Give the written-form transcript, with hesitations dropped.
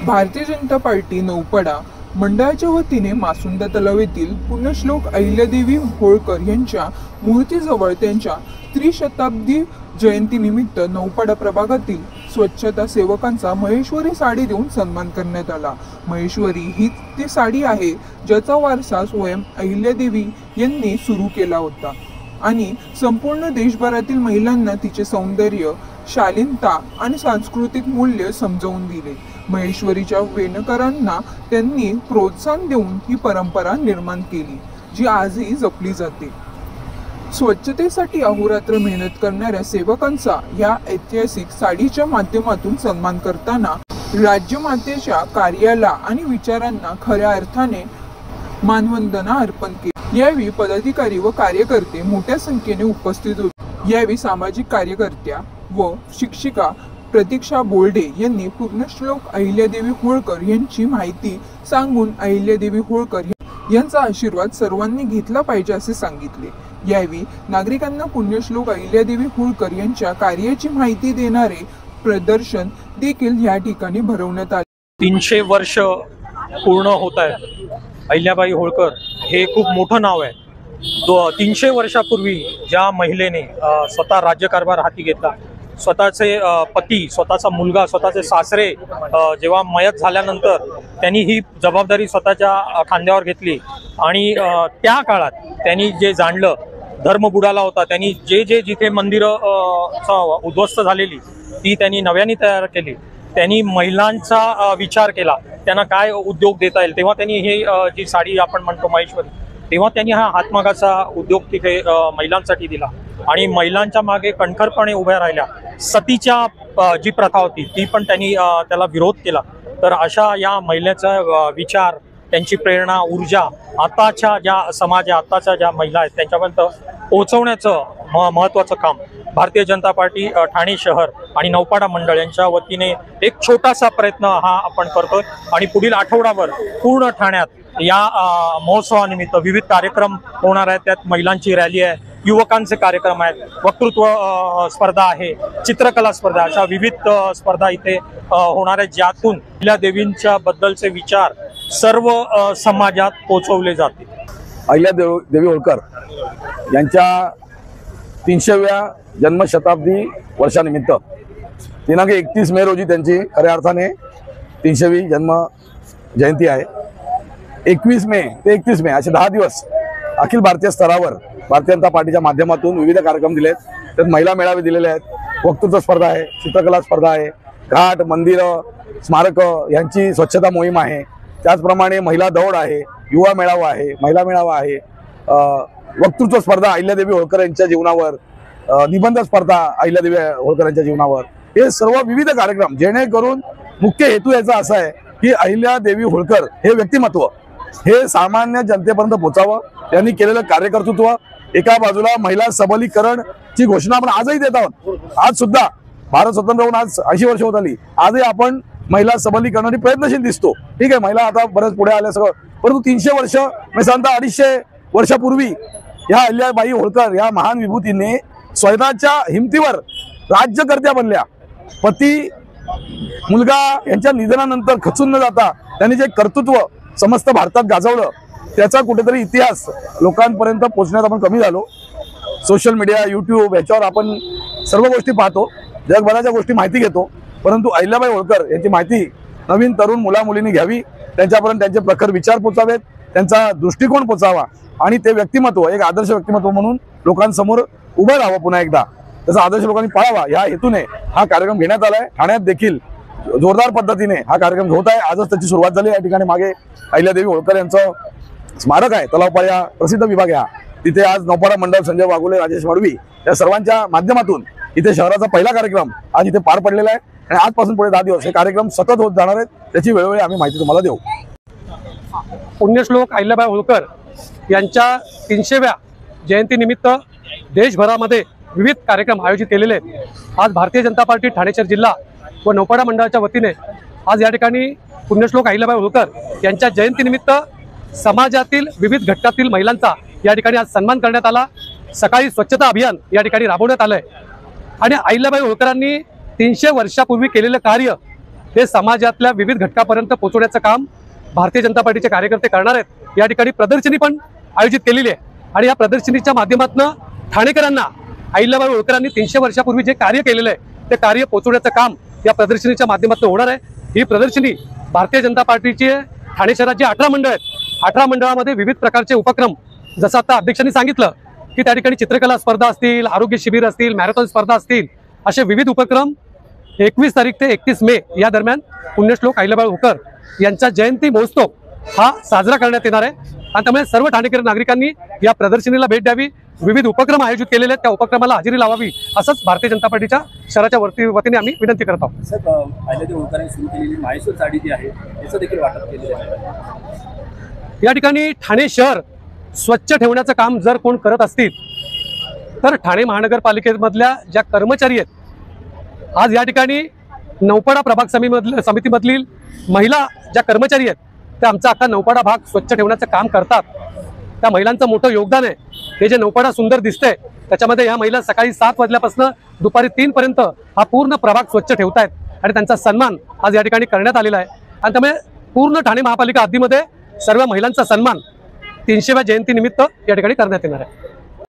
Bharatiya Janata party Naupada मंडळाच्या वतीने मासुंदा तलाव येथील पुण्यश्लोक अहिल्यादेवी होळकर यांच्या मूर्तीजवळ त्यांच्या त्रिशताब्दी जयंतीनिमित्त नौपाडा प्रभागातील स्वच्छता सेवकांचा महेश्वरी साडी देऊन सन्मान करण्यात आला। महेश्वरी ही ती साडी आहे ज्याचा वारसा स्वयं अहिल्यादेवी यांनी सुरू केला होता आणि संपूर्ण देशभरातील महिलांना तिचे सौंदर्य, शालीनता आणि सांस्कृतिक मूल्य समजावून दिले। महेश्वरीच्या वेणकरांना त्यांनी प्रोत्साहन देऊन ही परंपरा निर्माण केली, जी आजही जपली जाते। स्वच्छतेसाठी अहोरात्र मेहनत करणाऱ्या सेवकांचा या ऐतिहासिक साडीच्या माध्यमातून सन्मान करताना राज्यमातेच्या कार्याला आणि विचारांना खऱ्या अर्थाने मानवंदना अर्पण केली। यावेळी पदाधिकारी व कार्यकर्ते मोठ्या संख्येने उपस्थित होते। यावेळी सामाजिक कार्यकर्त्या व शिक्षिका प्रतीक्षा बोर्डे यांनी पुण्यश्लोक अहिल्यादेवी होळकर यांची माहिती सांगून अहिल्यादेवी होळकर यांचा आशीर्वाद सर्वांनी घेतला पाहिजे असे सांगितले। यावेळी नागरिकांना पुण्यश्लोक अहिल्यादेवी होळकर यांच्या कार्याची माहिती देणारे प्रदर्शन देखील या ठिकाणी भरवण्यात आले। 300 वर्ष पूर्ण होत आहे। अहिल्याबाई होळकर हे खूप मोठं नाव आहे। 300 वर्षापूर्वी ज्या महिलेने स्वतः राज्यकारभार हाती घेतला, स्वतःचे पती, स्वतःचा मुलगा, स्वतःचे सासरे जेव्हा मयत झाल्यानंतर त्यांनी ही जबाबदारी स्वतःच्या खांद्यावर घेतली आणि त्या काळात त्यांनी जे जाणलं, धर्म बुडाला होता, त्यांनी जे जिथे मंदिरं उद्ध्वस्त झालेली ती त्यांनी नव्याने तयार केली। त्यांनी महिलांचा विचार केला, त्यांना काय उद्योग देता येईल। तेव्हा त्यांनी हे जी साडी आपण म्हणतो महेश्वरी, तेव्हा त्यांनी हा हातमागाचा उद्योग तिथे महिलांसाठी दिला आणि महिलांच्या मागे कणखरपणे उभ्या राहिल्या। सतीच्या जी प्रथा होती ती पण त्यांनी त्याला विरोध केला। तर अशा या महिलेचा विचार, त्यांची प्रेरणा, ऊर्जा आताच्या ज्या समाज आहे, आताच्या ज्या महिला आहेत त्यांच्यापर्यंत पोहोचवण्याचं महत्त्वाचं काम भारतीय जनता पार्टी ठाणे शहर आणि नौपाडा मंडळ यांच्या वतीने एक छोटासा प्रयत्न हा आपण करतोय आणि पुढील आठवडाभर पूर्ण ठाण्यात या महोत्सवानिमित्त विविध कार्यक्रम होणार आहेत। त्यात महिलांची रॅली आहे, युवकांचे कार्यक्रम आहेत, वक्तृत्व स्पर्धा आहे, चित्रकला स्पर्धा, अशा विविध स्पर्धा इथे होणार आहेत, ज्यातून अहिल्यादेवींच्या बद्दलचे विचार सर्व समाजात पोहोचवले जातील। अहिल्यादेवी होळकर यांच्या 300व्या जन्मशताब्दी वर्षानिमित्त दिनांक 31 मे रोजी त्यांची खऱ्या अर्थाने 300वी जन्म जयंती आहे। 21 मे ते 31 मे असे 10 दिवस अखिल भारतीय स्तरावर भारतीय जनता पार्टीच्या माध्यमातून विविध कार्यक्रम दिले आहेत। त्यात महिला मेळावे दिलेले आहेत, वक्तृत्व स्पर्धा आहे, चित्रकला स्पर्धा आहे, घाट, मंदिरं, स्मारकं यांची स्वच्छता मोहीम आहे। त्याचप्रमाणे महिला दौड आहे, युवा मेळावा आहे, महिला मेळावा आहे, वक्तृत्व स्पर्धा अहिल्यादेवी होळकर यांच्या जीवनावर, निबंध स्पर्धा अहिल्यादेवी होळकर यांच्या जीवनावर, हे सर्व विविध कार्यक्रम जेणेकरून मुख्य हेतू याचा असा आहे की अहिल्यादेवी होळकर हे व्यक्तिमत्व हे सामान्य जनतेपर्यंत पोहोचावं। त्यांनी केलेलं कार्यकर्तृत्व, एका बाजूला महिला सबलीकरणची घोषणा आपण आजही देत आहोत। आज सुद्धा भारत स्वतंत्र होऊन आज 80 वर्ष होत आली, आजही आपण महिला सबलीकरणासाठी प्रयत्नशील दिसतो। ठीक आहे, महिला आता बरेच पुढे आल्या सगळं, परंतु 300 वर्ष साधारणतः 250 वर्षापूर्वी या अहिल्याबाई होळकर या महान विभूतीने स्वतःच्या हिमतीवर राज्यकर्त्या बनल्या। पती, मुलगा यांच्या निधनानंतर खचून न जाता त्यांनी जे कर्तृत्व समस्त भारतात गाजवलं, त्याचा कुठेतरी इतिहास लोकांपर्यंत पोहोचण्यात आपण कमी झालो। सोशल मीडिया, यूट्यूब याच्यावर आपण सर्व गोष्टी पाहतो, जगभराच्या गोष्टी माहिती घेतो, परंतु अहिल्याबाई होळकर यांची माहिती नवीन तरुण मुला मुलींनी घ्यावी, त्यांच्यापर्यंत त्यांचे प्रखर विचार पोचावेत, त्यांचा दृष्टिकोन पोचावा आणि ते व्यक्तिमत्व एक आदर्श व्यक्तिमत्व म्हणून लोकांसमोर उभं राहावं, पुन्हा एकदा त्याचा आदर्श लोकांनी पाळावा या हेतूने हा कार्यक्रम घेण्यात आला आहे। ठाण्यात देखील जोरदार पद्धतीने हा कार्यक्रम होत आहे। आजच त्याची सुरुवात झाली। या ठिकाणी मागे अहिल्यादेवी होळकर यांचं स्मारक आहे, तलावपाड्या प्रसिद्ध विभाग आहे, तिथे आज नौपाडा मंडळ, संजय वाघोले, राजेश मडवी या सर्वांच्या माध्यमातून इथे शहराचा पहिला कार्यक्रम आज इथे पार पडलेला आहे आणि आजपासून पुढे 10 दिवस हे कार्यक्रम सतत होत जाणार आहेत। त्याची वेळोवेळी आम्ही माहिती तुम्हाला देऊ। पुण्यश्लोक अहिल्याबाई होळकर यांच्या 300व्या जयंतीनिमित्त देशभरामध्ये विविध कार्यक्रम आयोजित केलेले आहेत। आज भारतीय जनता पार्टी ठाणे शहर जिल्हा व नौपाडा मंडळाच्या वतीने आज या ठिकाणी पुण्यश्लोक अहिल्याबाई होळकर यांच्या जयंतीनिमित्त समाजातील विविध घटकातील महिलांचा या ठिकाणी आज सन्मान करण्यात आला। सकाळी स्वच्छता अभियान या ठिकाणी राबवण्यात आलंय आणि अहिल्याबाई होळकरांनी 300 वर्षापूर्वी केलेलं कार्य हे समाजातल्या विविध घटकापर्यंत पोहोचवण्याचं काम भारतीय जनता पार्टीचे कार्यकर्ते करणार आहेत। या ठिकाणी प्रदर्शनी पण आयोजित केलेली आहे आणि या प्रदर्शनीच्या माध्यमातून ठाणेकरांना अहिल्याबाई होळकरांनी 300 वर्षापूर्वी जे कार्य केलेलं आहे ते कार्य पोहोचवण्याचं काम या प्रदर्शनीच्या माध्यमातून होणार आहे। ही प्रदर्शनी भारतीय जनता पार्टीची ठाणे शहरात जे 18 मंडळ आहेत, 18 मंडळामध्ये विविध प्रकारचे उपक्रम, जसं आता अध्यक्षांनी सांगितलं की त्या ठिकाणी चित्रकला स्पर्धा असतील, आरोग्य शिबिर असतील, मॅरेथॉन स्पर्धा असतील, असे विविध उपक्रम 21 तारीख ते 31 मे या दरम्यान पुण्यश्लोक अहिल्याबाई होळकर यांचा जयंती महोत्सव हा साजरा करण्यात येणार आहे। आणि त्यामुळे सर्व ठाणेकर नागरिकांनी या प्रदर्शनीला भेट द्यावी, विविध उपक्रम आयोजित केलेले आहेत त्या उपक्रमाला हजेरी लावावी, असंच भारतीय जनता पार्टीच्या शहराच्या वतीने आम्ही विनंती करत आहोत। सर, अहिल्यादेवी होळकरांनी सुरू केलेली माहेश्वर साडी जी आहे त्याचं देखील वाटप केलेलं आहे। या ठिकाणी ठाणे शहर स्वच्छ ठेवण्याचं काम जर कोण करत असतील तर ठाणे महानगरपालिकेमधल्या ज्या कर्मचारी आहेत, आज या ठिकाणी नौपाडा प्रभाग समितीमधील महिला ज्या कर्मचारी आहेत त्या आमचा अख्खा नौपाडा भाग स्वच्छ ठेवण्याचं काम करतात। त्या महिलांचं मोठं योगदान आहे। हे जे नौपाडा सुंदर दिसतंय त्याच्यामध्ये ह्या महिला सकाळी 7 वाजल्यापासून दुपारी 3 पर्यंत हा पूर्ण प्रभाग स्वच्छ ठेवतायत आणि त्यांचा सन्मान आज या ठिकाणी करण्यात आलेला आहे। आणि त्यामुळे पूर्ण ठाणे महापालिका हद्दीमध्ये सर्व महिलांचा सन्मान 300व्या जयंतीनिमित्त या ठिकाणी करण्यात येणार आहे।